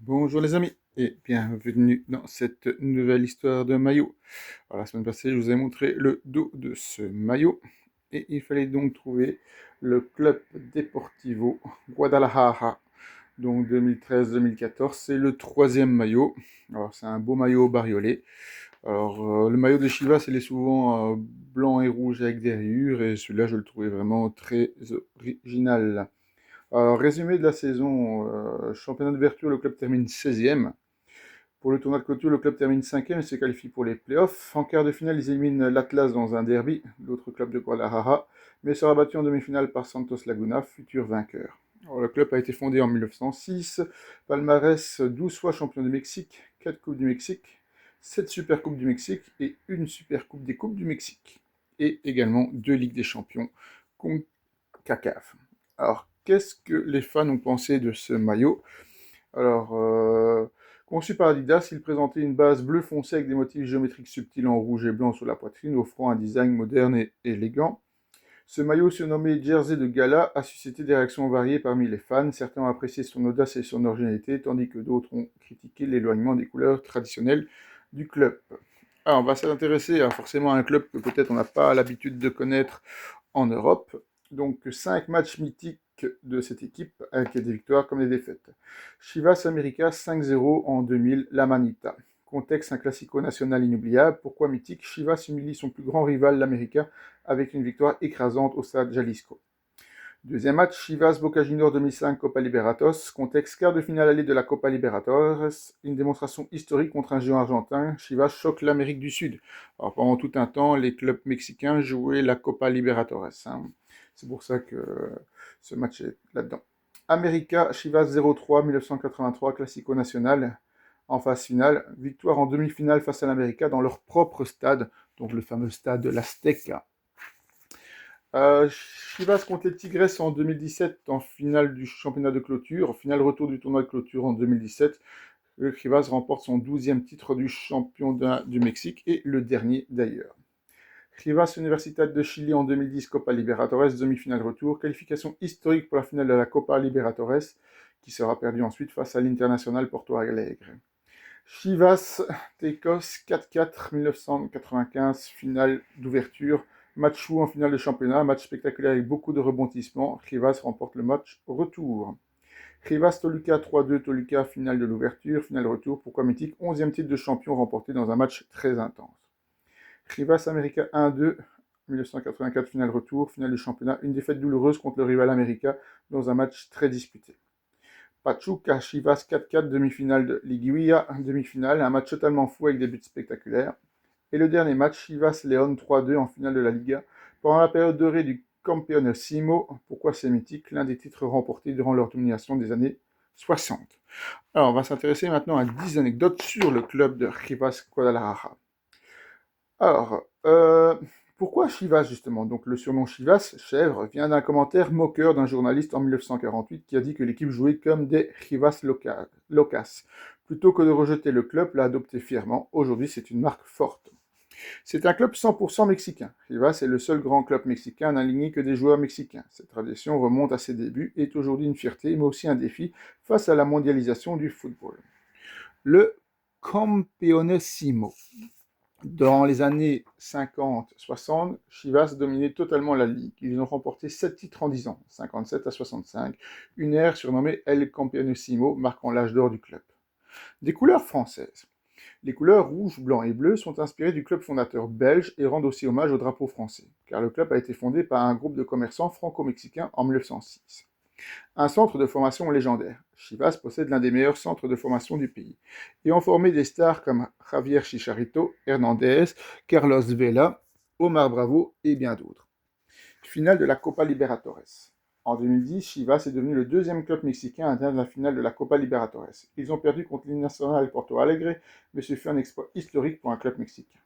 Bonjour les amis et bienvenue dans cette nouvelle histoire de maillot. Alors, la semaine passée, je vous ai montré le dos de ce maillot et il fallait donc trouver le Club Deportivo Guadalajara. Donc 2013-2014, c'est le troisième maillot. Alors c'est un beau maillot bariolé. Alors le maillot de Chivas, il est souvent blanc et rouge avec des rayures et celui-là, je le trouvais vraiment très original. Résumé de la saison, championnat de vertu, le club termine 16e. Pour le tournoi de clôture, le club termine 5e et se qualifie pour les playoffs. En quart de finale, ils éliminent l'Atlas dans un derby, l'autre club de Guadalajara, mais sera battu en demi-finale par Santos Laguna, futur vainqueur. Alors, le club a été fondé en 1906, palmarès 12 fois champion du Mexique, 4 Coupes du Mexique, 7 Super Coupes du Mexique et une Super Coupe des Coupes du Mexique. Et également 2 Ligues des Champions, CONCACAF. Alors, qu'est-ce que les fans ont pensé de ce maillot? Alors, conçu par Adidas, il présentait une base bleu foncé avec des motifs géométriques subtils en rouge et blanc sur la poitrine, offrant un design moderne et élégant. Ce maillot, surnommé Jersey de Gala, a suscité des réactions variées parmi les fans. Certains ont apprécié son audace et son originalité, tandis que d'autres ont critiqué l'éloignement des couleurs traditionnelles du club. Alors, on va s'intéresser à forcément un club que peut-être on n'a pas l'habitude de connaître en Europe. Donc 5 matchs mythiques de cette équipe avec des victoires comme des défaites. Chivas América 5-0 en 2000, La Manita. Contexte, un classico national inoubliable. Pourquoi mythique? Chivas humilie son plus grand rival, l'América, avec une victoire écrasante au stade Jalisco. Deuxième match, Chivas Boca Juniors 2005 Copa Liberatos. Contexte, quart de finale allée de la Copa Libertadores. Une démonstration historique contre un géant argentin. Chivas choque l'Amérique du Sud. Alors, pendant tout un temps, les clubs mexicains jouaient la Copa Libertadores. C'est pour ça que ce match est là-dedans. América, Chivas 0-3, 1983, Classico National. En phase finale, victoire en demi-finale face à l'América dans leur propre stade, donc le fameux stade de l'Azteca. Chivas contre les Tigres en 2017 en finale du championnat de clôture, en finale retour du tournoi de clôture en 2017. Le Chivas remporte son 12e titre du champion du Mexique et le dernier d'ailleurs. Chivas Universidad de Chili en 2010 Copa Libertadores, demi-finale retour, qualification historique pour la finale de la Copa Libertadores qui sera perdue ensuite face à l'International Porto Alegre. Chivas Tecos 4-4 1995, finale d'ouverture. Match fou en finale de championnat, match spectaculaire avec beaucoup de rebondissements. Chivas remporte le match retour. Chivas Toluca 3-2, Toluca finale de l'ouverture, finale retour. Pourquoi mythique? 11e titre de champion remporté dans un match très intense. Chivas América 1-2, 1984 finale retour, finale du championnat. Une défaite douloureuse contre le rival América dans un match très disputé. Pachuca Chivas 4-4, demi-finale de Liguilla, demi-finale, un match totalement fou avec des buts spectaculaires. Et le dernier match, Chivas León 3-2 en finale de la Liga. Pendant la période dorée du Campeonísimo, pourquoi c'est mythique? L'un des titres remportés durant leur domination des années 60. Alors, on va s'intéresser maintenant à 10 anecdotes sur le club de Chivas Guadalajara. Alors, pourquoi Chivas justement? Donc le surnom Chivas, chèvre, vient d'un commentaire moqueur d'un journaliste en 1948 qui a dit que l'équipe jouait comme des Chivas locas. Plutôt que de rejeter le club, l'a adopté fièrement. Aujourd'hui, c'est une marque forte. C'est un club 100% mexicain. Chivas est le seul grand club mexicain à n'aligner que des joueurs mexicains. Cette tradition remonte à ses débuts et est aujourd'hui une fierté, mais aussi un défi face à la mondialisation du football. Le Campeonísimo. Dans les années 50-60, Chivas dominait totalement la ligue. Ils ont remporté 7 titres en 10 ans, 57 à 65, une ère surnommée El Campeonísimo, marquant l'âge d'or du club. Des couleurs françaises. Les couleurs rouge, blanc et bleu sont inspirées du club fondateur belge et rendent aussi hommage au drapeau français, car le club a été fondé par un groupe de commerçants franco-mexicains en 1906. Un centre de formation légendaire. Chivas possède l'un des meilleurs centres de formation du pays, ayant formé des stars comme Javier Chicharito, Hernandez, Carlos Vela, Omar Bravo et bien d'autres. Finale de la Copa Libertadores. En 2010, Chivas est devenu le deuxième club mexicain à atteindre la finale de la Copa Libertadores. Ils ont perdu contre l'Inacional Porto Alegre, mais ce fut un exploit historique pour un club mexicain.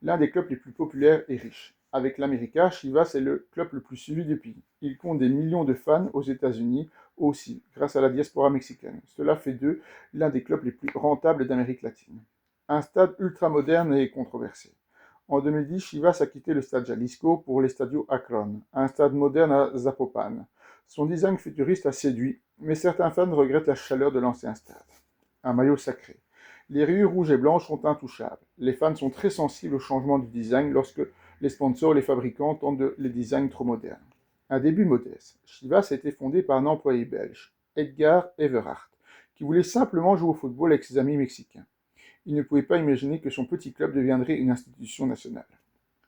L'un des clubs les plus populaires et riches. Avec l'América, Chivas est le club le plus suivi du pays. Il compte des millions de fans aux États-Unis aussi, grâce à la diaspora mexicaine. Cela fait d'eux l'un des clubs les plus rentables d'Amérique latine. Un stade ultra-moderne et controversé. En 2010, Chivas a quitté le stade Jalisco pour l'Estadio Akron, un stade moderne à Zapopan. Son design futuriste a séduit, mais certains fans regrettent la chaleur de l'ancien stade. un maillot sacré. Les rayures rouges et blanches sont intouchables. Les fans sont très sensibles au changement du design lorsque les sponsors et les fabricants tentent les designs trop modernes. Un début modeste, Chivas a été fondé par un employé belge, Edgar Everhart, qui voulait simplement jouer au football avec ses amis mexicains. Il ne pouvait pas imaginer que son petit club deviendrait une institution nationale.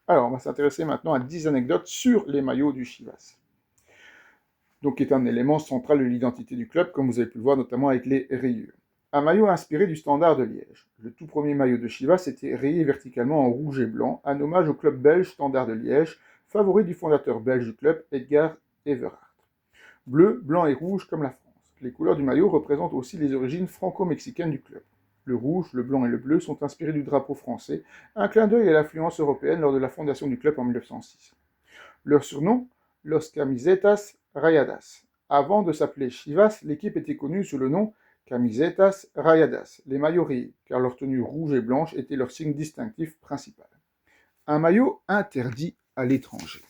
Alors, on va s'intéresser maintenant à 10 anecdotes sur les maillots du Chivas. Donc, qui est un élément central de l'identité du club, comme vous avez pu le voir notamment avec les rayures. Un maillot inspiré du Standard de Liège. Le tout premier maillot de Chivas était rayé verticalement en rouge et blanc, un hommage au club belge Standard de Liège, favori du fondateur belge du club, Edgar Everhart. Bleu, blanc et rouge comme la France. Les couleurs du maillot représentent aussi les origines franco-mexicaines du club. Le rouge, le blanc et le bleu sont inspirés du drapeau français, un clin d'œil à l'affluence européenne lors de la fondation du club en 1906. Leur surnom, Los Camisetas Rayadas. Avant de s'appeler Chivas, l'équipe était connue sous le nom Camisetas Rayadas, les maillots rayés, car leur tenue rouge et blanche était leur signe distinctif principal. Un maillot interdit à l'étranger.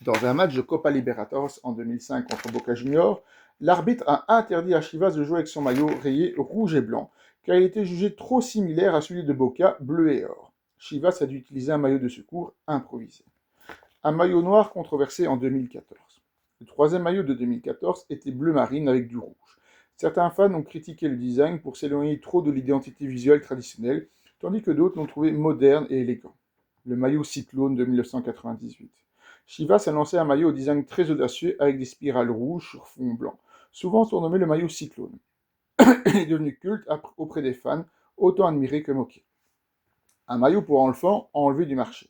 Dans un match de Copa Libertadores en 2005 contre Boca Juniors, l'arbitre a interdit à Chivas de jouer avec son maillot rayé rouge et blanc, car il était jugé trop similaire à celui de Boca, bleu et or. Chivas a dû utiliser un maillot de secours improvisé. Un maillot noir controversé en 2014. Le troisième maillot de 2014 était bleu marine avec du rouge. Certains fans ont critiqué le design pour s'éloigner trop de l'identité visuelle traditionnelle, tandis que d'autres l'ont trouvé moderne et élégant. Le maillot Cyclone de 1998. Chivas a lancé un maillot au design très audacieux avec des spirales rouges sur fond blanc, souvent surnommé le maillot Cyclone. Il est devenu culte auprès des fans, autant admiré que moqué. Un maillot pour enfants enlevé du marché.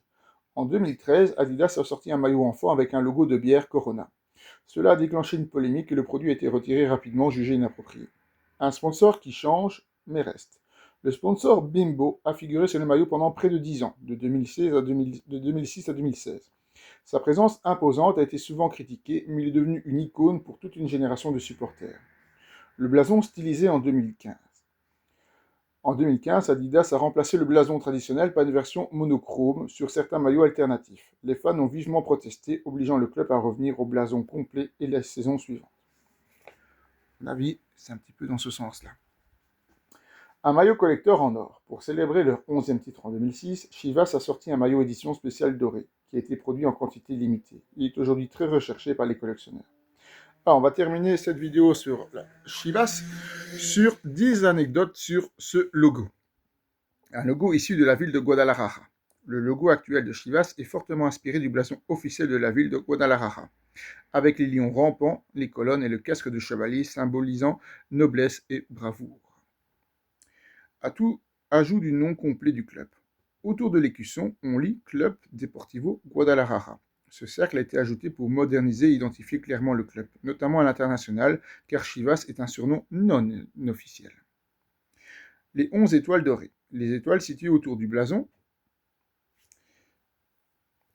En 2013, Adidas a sorti un maillot enfant avec un logo de bière Corona. Cela a déclenché une polémique et le produit a été retiré rapidement, jugé inapproprié. Un sponsor qui change, mais reste. Le sponsor Bimbo a figuré sur le maillot pendant près de 10 ans, de 2006 à 2016. Sa présence imposante a été souvent critiquée, mais il est devenu une icône pour toute une génération de supporters. Le blason stylisé en 2015. En 2015, Adidas a remplacé le blason traditionnel par une version monochrome sur certains maillots alternatifs. Les fans ont vivement protesté, obligeant le club à revenir au blason complet et la saison suivante. À mon avis, c'est un petit peu dans ce sens-là. Un maillot collector en or. Pour célébrer leur 11e titre en 2006, Chivas a sorti un maillot édition spéciale doré, qui a été produit en quantité limitée. Il est aujourd'hui très recherché par les collectionneurs. Alors, on va terminer cette vidéo sur la Chivas sur 10 anecdotes sur ce logo. Un logo issu de la ville de Guadalajara. Le logo actuel de Chivas est fortement inspiré du blason officiel de la ville de Guadalajara, avec les lions rampants, les colonnes et le casque de chevalier symbolisant noblesse et bravoure. Ajout du nom complet du club. Autour de l'écusson, on lit Club Deportivo Guadalajara. Ce cercle a été ajouté pour moderniser et identifier clairement le club, notamment à l'international, car Chivas est un surnom non officiel. Les 11 étoiles dorées. Les étoiles situées autour du blason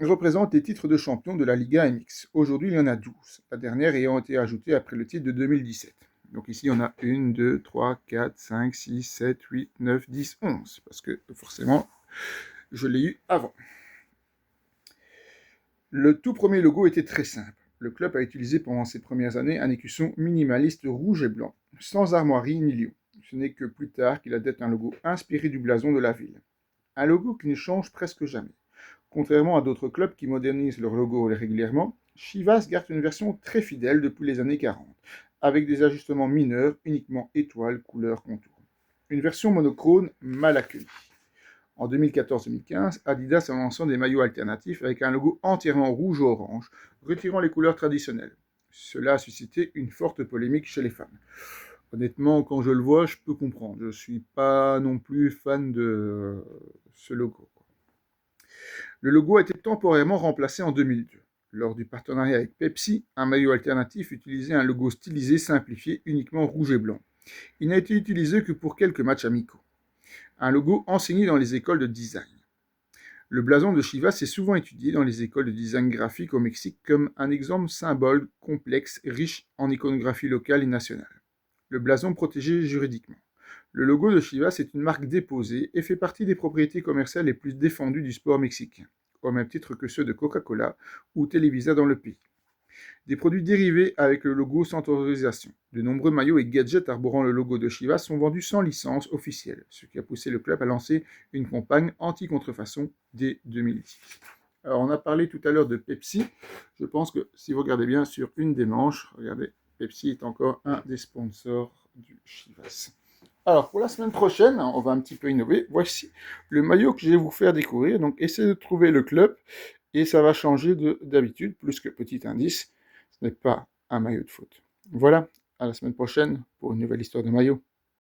représentent les titres de champion de la Liga MX. Aujourd'hui, il y en a 12, la dernière ayant été ajoutée après le titre de 2017. Donc ici, on a 1, 2, 3, 4, 5, 6, 7, 8, 9, 10, 11, parce que forcément, je l'ai eu avant. Le tout premier logo était très simple. Le club a utilisé pendant ses premières années un écusson minimaliste rouge et blanc, sans armoirie ni lion. Ce n'est que plus tard qu'il adopte un logo inspiré du blason de la ville. Un logo qui ne change presque jamais. Contrairement à d'autres clubs qui modernisent leur logo régulièrement, Chivas garde une version très fidèle depuis les années 40, avec des ajustements mineurs, uniquement étoiles, couleurs, contours. Une version monochrome mal accueillie. En 2014-2015, Adidas a lancé des maillots alternatifs avec un logo entièrement rouge ou orange, retirant les couleurs traditionnelles. Cela a suscité une forte polémique chez les fans. Honnêtement, quand je le vois, je peux comprendre. Je ne suis pas non plus fan de ce logo. Le logo a été temporairement remplacé en 2002. Lors du partenariat avec Pepsi, un maillot alternatif utilisait un logo stylisé simplifié uniquement rouge et blanc. Il n'a été utilisé que pour quelques matchs amicaux. Un logo enseigné dans les écoles de design. Le blason de Chivas est souvent étudié dans les écoles de design graphique au Mexique comme un exemple symbole complexe, riche en iconographie locale et nationale. Le blason protégé juridiquement. Le logo de Chivas est une marque déposée et fait partie des propriétés commerciales les plus défendues du sport mexicain, au même titre que ceux de Coca-Cola ou Televisa dans le pays. des produits dérivés avec le logo sans autorisation. De nombreux maillots et gadgets arborant le logo de Chivas sont vendus sans licence officielle, ce qui a poussé le club à lancer une campagne anti-contrefaçon dès 2010. Alors, on a parlé tout à l'heure de Pepsi. Je pense que si vous regardez bien sur une des manches, regardez, Pepsi est encore un des sponsors du Chivas. Alors, pour la semaine prochaine, on va un petit peu innover. Voici le maillot que je vais vous faire découvrir. Donc, essayez de trouver le club et ça va changer d'habitude, plus que petit indice. Ce n'est pas un maillot de foot. Voilà, à la semaine prochaine pour une nouvelle histoire de maillot.